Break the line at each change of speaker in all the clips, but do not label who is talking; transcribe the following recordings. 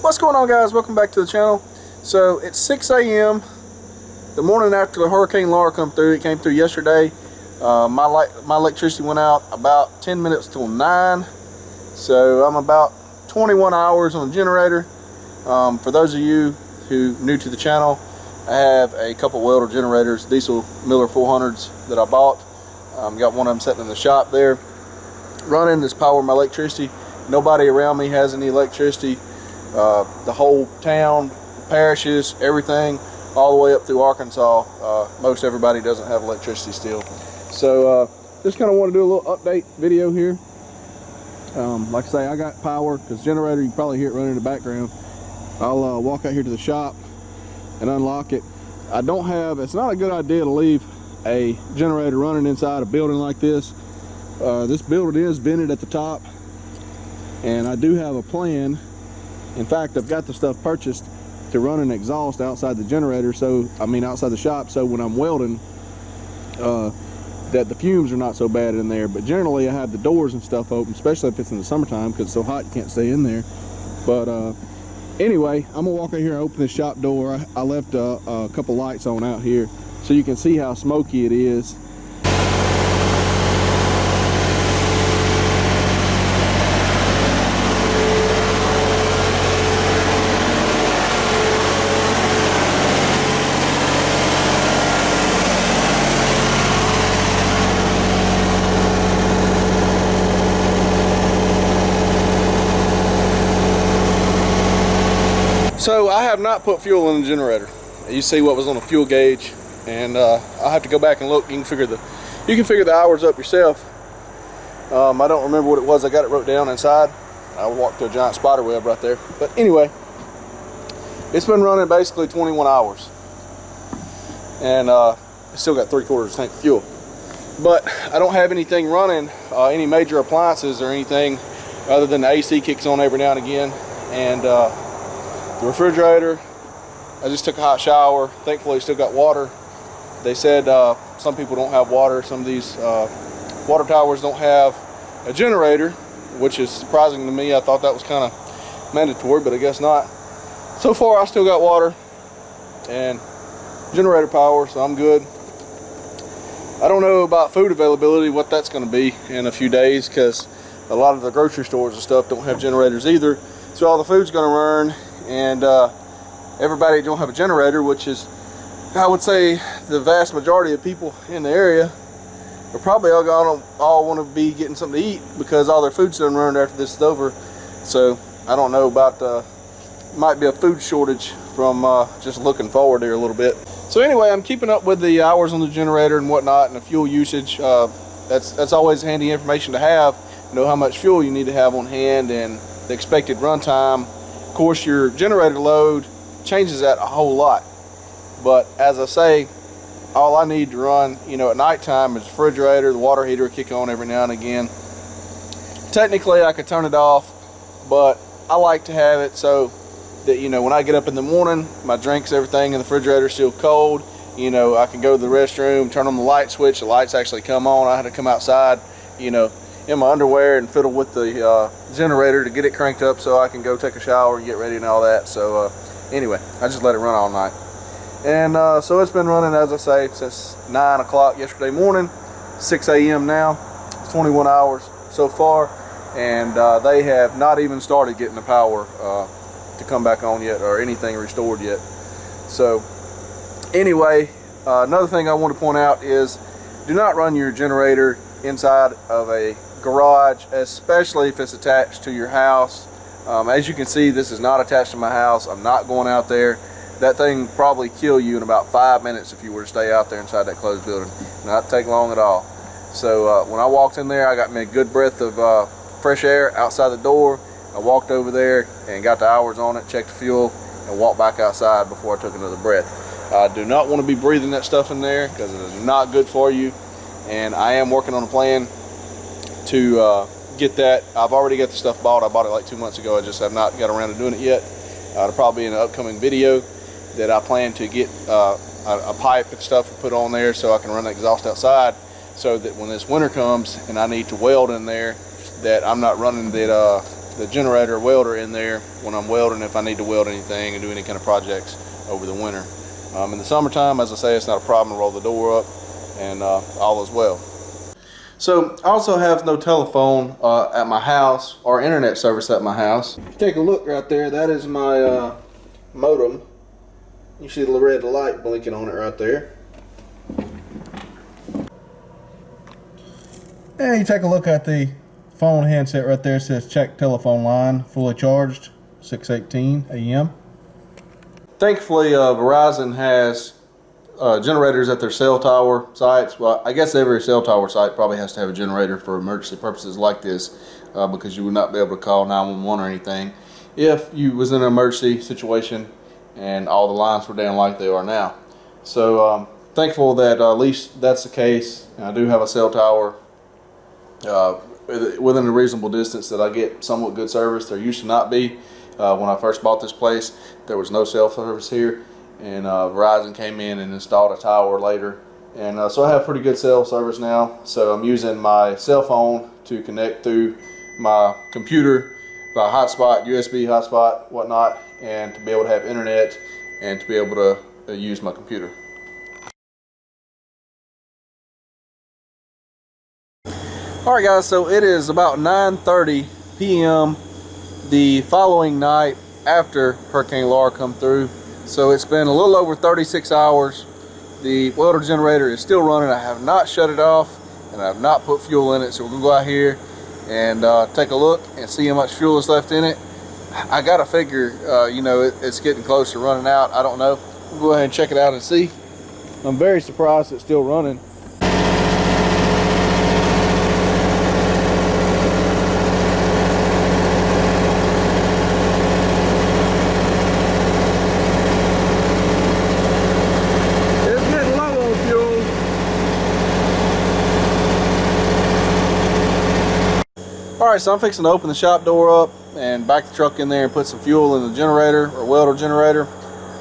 What's going on, guys? Welcome back to the channel. So it's 6 a.m. the morning after the Hurricane Laura come through. It came through yesterday. My electricity went out about 10 minutes till 9. So I'm about 21 hours on the generator. For those of you who are new to the channel, I have a couple welder generators, diesel Miller 400s that I bought. Got one of them sitting in the shop there, running. This power my electricity. Nobody around me has any electricity. The whole town, parishes, everything, all the way up through Arkansas, most everybody doesn't have electricity still. So just kind of want to do a little update video here. Like I say, I got power because generator, you can probably hear it running in the background. I'll walk out here to the shop and unlock it. I don't have, it's not a good idea to leave a generator running inside a building like this. This building is vented at the top, and I do have a plan. In fact, I've got the stuff purchased to run an exhaust outside the generator, so outside the shop, so when I'm welding, that the fumes are not so bad in there. But generally I have the doors and stuff open, especially if it's in the summertime because it's so hot you can't stay in there. But anyway, I'm gonna walk out here and open the shop door. I left a couple lights on out here so you can see how smoky it is. So I have not put fuel in the generator. You see what was on the fuel gauge, and I'll have to go back and look. You can figure the hours up yourself. I don't remember what it was. I got it wrote down inside. I walked to a giant spider web right there. But anyway, it's been running basically 21 hours, and it's still got 3/4 tank of fuel. But I don't have anything running, any major appliances or anything, other than the AC kicks on every now and again, and the refrigerator. I just took a hot shower. Thankfully, still got water. They said some people don't have water. Some of these water towers don't have a generator, which is surprising to me. I thought that was kind of mandatory, but I guess not. So far, I still got water and generator power, so I'm good. I don't know about food availability, what that's going to be in a few days, because a lot of the grocery stores and stuff don't have generators either. So all the food's going to run. And everybody don't have a generator, which is, I would say, the vast majority of people in the area are probably all want to be getting something to eat because all their food's done run after this is over. So I don't know about, might be a food shortage from just looking forward here a little bit. So anyway, I'm keeping up with the hours on the generator and whatnot, and the fuel usage. That's always handy information to have. Know how much fuel you need to have on hand and the expected run time. Of course, your generator load changes that a whole lot, but as I say, all I need to run, at nighttime is the refrigerator, the water heater will kick on every now and again. Technically, I could turn it off, but I like to have it so that when I get up in the morning, my drinks, everything in the refrigerator is still cold. I can go to the restroom, turn on the light switch, the lights actually come on. I had to come outside, in my underwear and fiddle with the generator to get it cranked up so I can go take a shower and get ready and all that. So anyway, I just let it run all night. And so it's been running, as I say, since 9 o'clock yesterday morning, 6 a.m. now. It's 21 hours so far, and they have not even started getting the power to come back on yet or anything restored yet. So anyway, another thing I want to point out is do not run your generator inside of a garage, especially if it's attached to your house. As you can see, this is not attached to my house. I'm not going out there. That thing would probably kill you in about 5 minutes if you were to stay out there inside that closed building. Not take long at all. So when I walked in there, I got me a good breath of fresh air outside the door. I walked over there and got the hours on it, checked the fuel, and walked back outside before I took another breath. I do not want to be breathing that stuff in there because it is not good for you, and I am working on a plan to get that. I've already got the stuff bought. I bought it like 2 months ago. I just have not got around to doing it yet. It'll probably be in an upcoming video that I plan to get a pipe and stuff put on there so I can run the exhaust outside, so that when this winter comes and I need to weld in there, that I'm not running that the generator welder in there when I'm welding, if I need to weld anything and do any kind of projects over the winter. In the summertime, as I say, it's not a problem to roll the door up, and all is well. So I also have no telephone at my house or internet service at my house. If you take a look right there, that is my modem. You see the red light blinking on it right there. And you take a look at the phone handset right there. It says check telephone line, fully charged, 6:18 a.m. Thankfully, Verizon has generators at their cell tower sites. Well, I guess every cell tower site probably has to have a generator for emergency purposes like this, because you would not be able to call 911 or anything if you was in an emergency situation and all the lines were down like they are now. So thankful that at least that's the case. I do have a cell tower within a reasonable distance that I get somewhat good service. There used to not be. When I first bought this place, there was no cell service here, and Verizon came in and installed a tower later, and so I have pretty good cell service now. So I'm using my cell phone to connect through my computer by hotspot, USB hotspot, whatnot, and to be able to have internet and to be able to use my computer. Alright guys, so it is about 9:30 p.m. the following night after Hurricane Laura come through. So it's been a little over 36 hours. The welder generator is still running. I have not shut it off, and I have not put fuel in it. So we're gonna go out here and take a look and see how much fuel is left in it. I gotta figure, you know, it's getting close to running out. I don't know. We'll go ahead and check it out and see. I'm very surprised it's still running. Alright, so I'm fixing to open the shop door up and back the truck in there and put some fuel in the generator, or welder generator.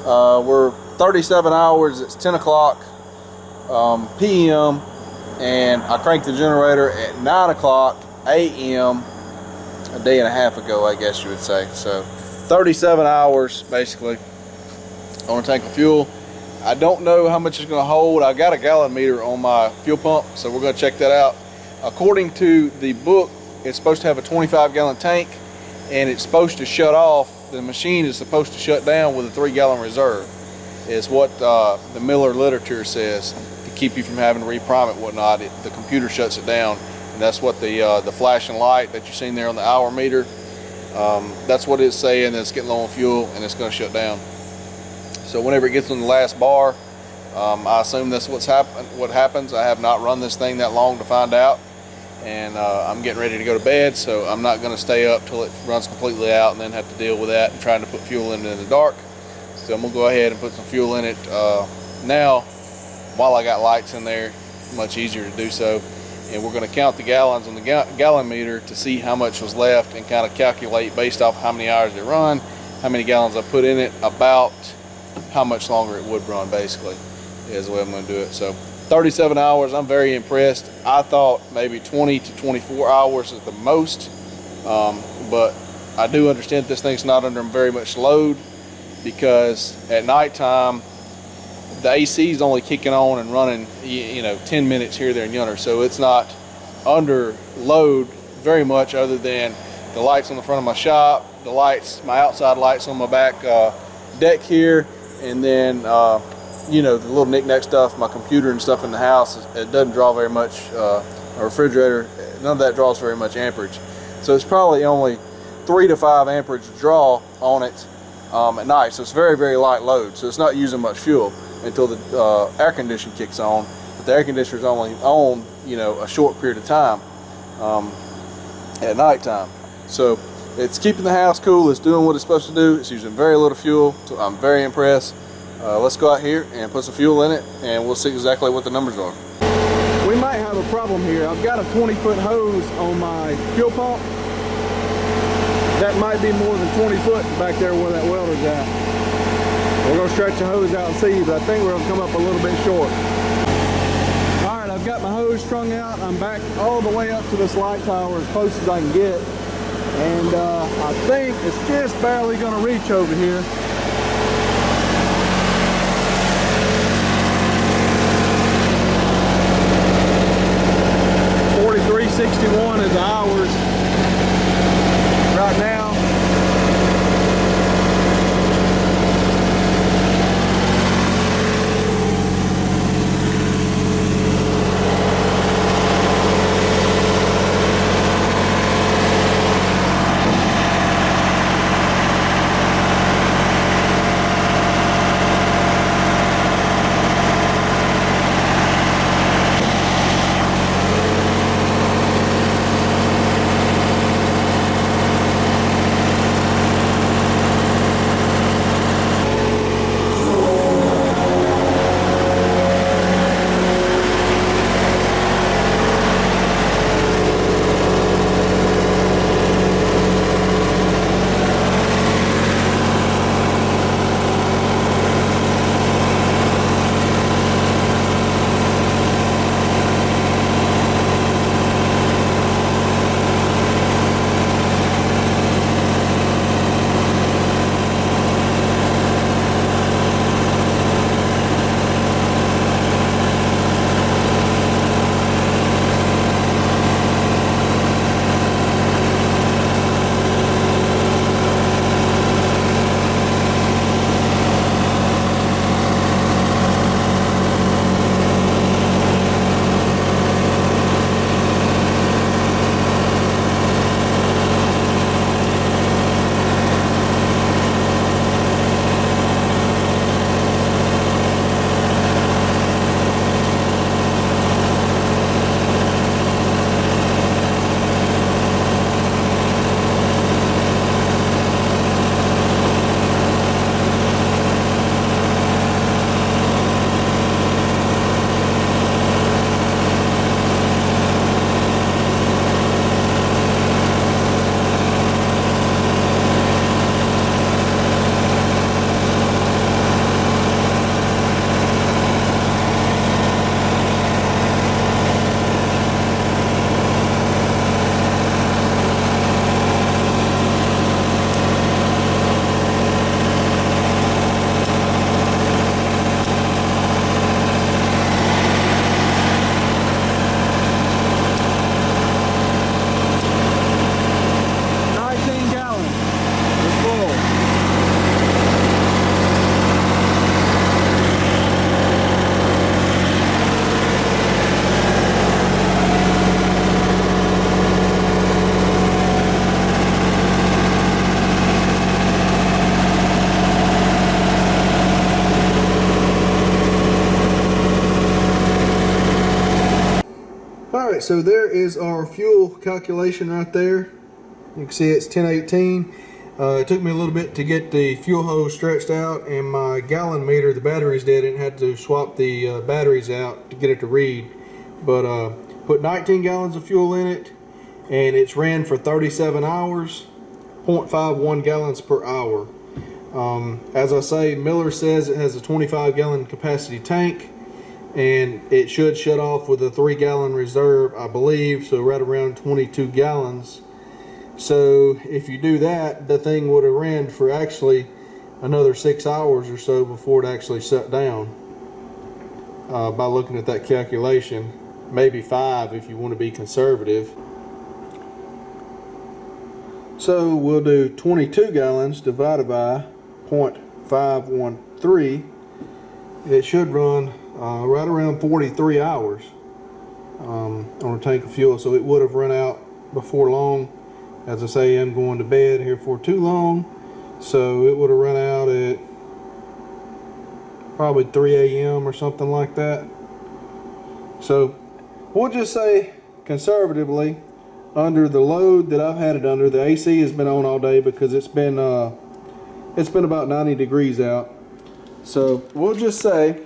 We're 37 hours, it's 10 o'clock p.m. and I cranked the generator at 9 o'clock a.m. a day and a half ago, I guess you would say. So 37 hours basically on a tank of fuel. I don't know how much it's going to hold. I got a gallon meter on my fuel pump, so we're going to check that out. According to the book, it's supposed to have a 25-gallon tank, and it's supposed to shut off. The machine is supposed to shut down with a 3-gallon reserve, is what the Miller literature says, to keep you from having to reprime it and whatnot. The computer shuts it down, and that's what the flashing light that you've seen there on the hour meter, that's what it's saying, that it's getting low on fuel and it's going to shut down. So whenever it gets on the last bar, I assume that's what happens. I have not run this thing that long to find out. And I'm getting ready to go to bed, so I'm not going to stay up till it runs completely out and then have to deal with that and trying to put fuel in the dark. So I'm going to go ahead and put some fuel in it now while I got lights in there. Much easier to do so. And we're going to count the gallons on the gallon meter to see how much was left and kind of calculate based off how many hours it run, how many gallons I put in it, about how much longer it would run, basically, is the way I'm going to do it. So 37 hours, I'm very impressed. I thought maybe 20 to 24 hours is the most, but I do understand this thing's not under very much load, because at nighttime the AC is only kicking on and running, you know, 10 minutes here, there, and yonder, so it's not under load very much, other than the lights on the front of my shop, the lights, my outside lights on my back deck here, and then you know, the little knick-knack stuff, my computer and stuff in the house. It doesn't draw very much, a refrigerator, none of that draws very much amperage. So it's probably only 3 to 5 amperage draw on it at night. So it's very, very light load. So it's not using much fuel until the air conditioner kicks on. But the air conditioner is only on, you know, a short period of time at nighttime. So it's keeping the house cool. It's doing what it's supposed to do. It's using very little fuel. So I'm very impressed. Let's go out here and put some fuel in it, and we'll see exactly what the numbers are. We might have a problem here. I've got a 20-foot hose on my fuel pump. That might be more than 20 foot back there where that welder's at. We're going to stretch the hose out and see, but I think we're going to come up a little bit short. Alright, I've got my hose strung out. I'm back all the way up to this light tower as close as I can get. And I think it's just barely going to reach over here. $43.61 is the hours right now. Alright, so there is our fuel calculation right there. You can see it's 1018. It took me a little bit to get the fuel hose stretched out, and my gallon meter, the battery's dead, and had to swap the batteries out to get it to read. But put 19 gallons of fuel in it, and it's ran for 37 hours, 0.51 gallons per hour. As I say, Miller says it has a 25 gallon capacity tank, and it should shut off with a 3-gallon reserve, I believe, so right around 22 gallons. So if you do that, the thing would have ran for actually another 6 hours or so before it actually shut down, by looking at that calculation. Maybe 5 if you want to be conservative. So we'll do 22 gallons divided by 0.513. It should run right around 43 hours on a tank of fuel, so it would have run out before long. As I say, I'm going to bed here for too long, so it would have run out at probably 3 a.m. or something like that. So we'll just say conservatively, under the load that I've had it under, the AC has been on all day because it's been about 90 degrees out. So we'll just say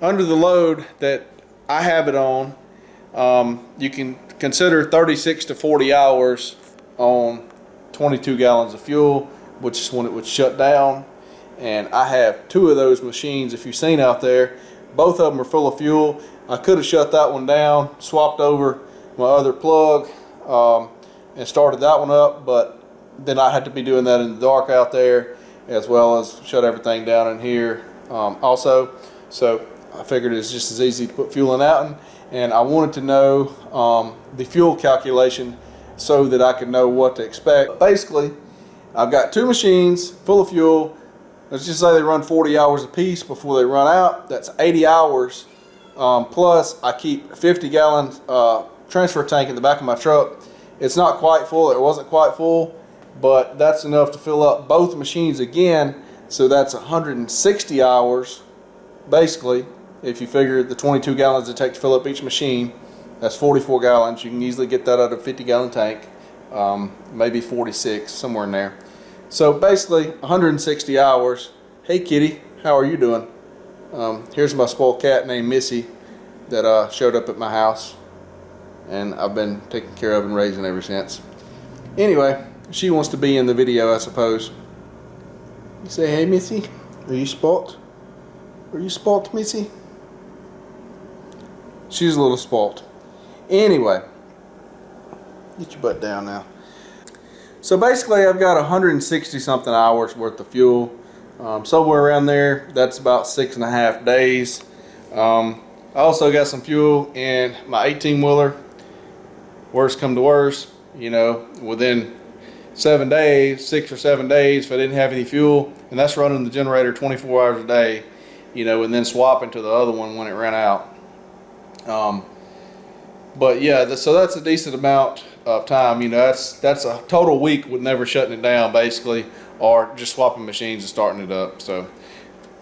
under the load that I have it on, you can consider 36 to 40 hours on 22 gallons of fuel, which is when it would shut down. And I have 2 of those machines, if you've seen out there. Both of them are full of fuel. I could have shut that one down, swapped over my other plug, and started that one up, but then I had to be doing that in the dark out there, as well as shut everything down in here also. So I figured it's just as easy to put fuel in that one, and I wanted to know the fuel calculation so that I could know what to expect. Basically, I've got two machines full of fuel. Let's just say they run 40 hours a piece before they run out. That's 80 hours. Plus, I keep a 50-gallon transfer tank in the back of my truck. It's not quite full. It wasn't quite full, but that's enough to fill up both machines again. So that's 160 hours, basically. If you figure the 22 gallons it takes to fill up each machine, that's 44 gallons. You can easily get that out of a 50-gallon tank, maybe 46, somewhere in there. So basically 160 hours. Hey kitty, how are you doing? Here's my spoiled cat named Missy that showed up at my house, and I've been taking care of and raising ever since. Anyway, she wants to be in the video, I suppose. You say, hey Missy, are you spoilt? Are you spoilt, Missy? She's a little spoilt. Anyway, get your butt down now. So basically I've got 160 something hours worth of fuel, somewhere around there. That's about 6.5 days. I also got some fuel in my 18-wheeler. Worst come to worst, you know, within 7 days, 6 or 7 days, if I didn't have any fuel, and that's running the generator 24 hours a day, you know, and then swapping to the other one when it ran out. But yeah, so that's a decent amount of time. You know, that's a total week with never shutting it down, basically, or just swapping machines and starting it up. So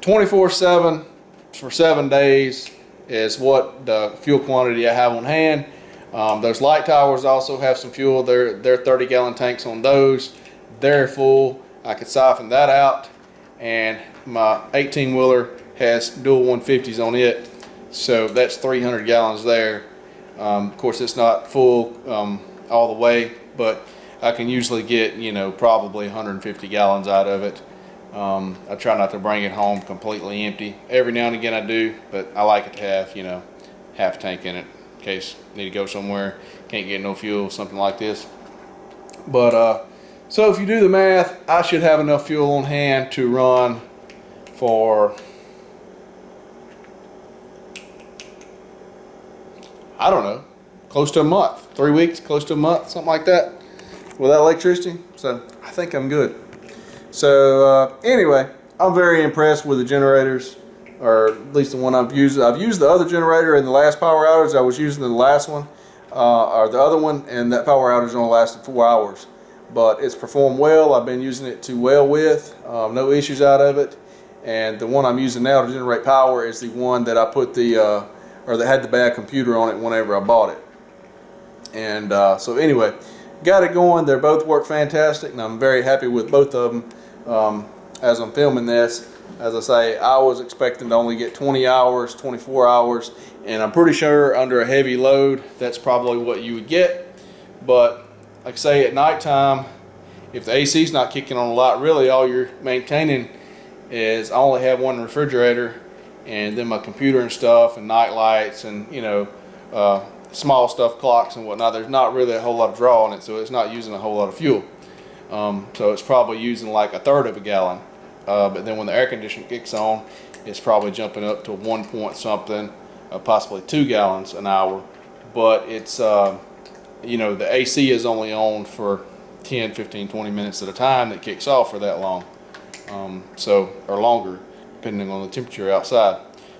24/7 for 7 days is what the fuel quantity I have on hand. Those light towers also have some fuel. They're 30-gallon tanks on those. They're full. I could siphon that out, and my 18-wheeler has dual 150s on it, so that's 300 gallons there. Of course, it's not full all the way, but I can usually get, you know, probably 150 gallons out of it. I try not to bring it home completely empty. Every now and again I do, but I like it to have, you know, half a tank in it in case I need to go somewhere, can't get no fuel, something like this. But so if you do the math, I should have enough fuel on hand to run for, I don't know, close to a month, 3 weeks, close to a month, something like that, without electricity. So I think I'm good. So anyway, I'm very impressed with the generators, or at least the one I've used. I've used the other generator in the last power outage. I was using the last one, or the other one, and that power outage only lasted 4 hours. But it's performed well. I've been using it to well with, no issues out of it. And the one I'm using now to generate power is the one that I put the or that had the bad computer on it whenever I bought it. And so anyway, got it going. They both work fantastic, and I'm very happy with both of them. As I'm filming this, as I say, I was expecting to only get 20 hours, 24 hours, and I'm pretty sure under a heavy load that's probably what you would get. But like I say, at nighttime, if the AC is not kicking on a lot, really all you're maintaining is, I only have one refrigerator, and then my computer and stuff, and night lights, and, you know, small stuff, clocks and whatnot. There's not really a whole lot of draw on it, so it's not using a whole lot of fuel. So it's probably using like 1/3 of a gallon. But then when the air conditioner kicks on, it's probably jumping up to 1 point something, possibly 2 gallons an hour. But it's, you know, the AC is only on for 10, 15, 20 minutes at a time. That kicks off for that long, or longer, depending on the temperature outside.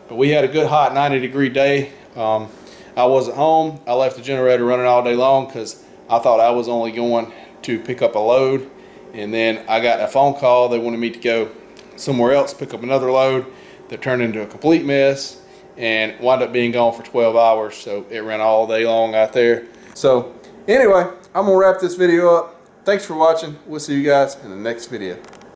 But we had a good hot 90-degree day. I wasn't home. I left the generator running all day long because I thought I was only going to pick up a load, and then I got a phone call. They wanted me to go somewhere else, pick up another load that turned into a complete mess and wound up being gone for 12 hours. So it ran all day long out there. So anyway, I'm gonna wrap this video up. Thanks for watching. We'll see you guys in the next video.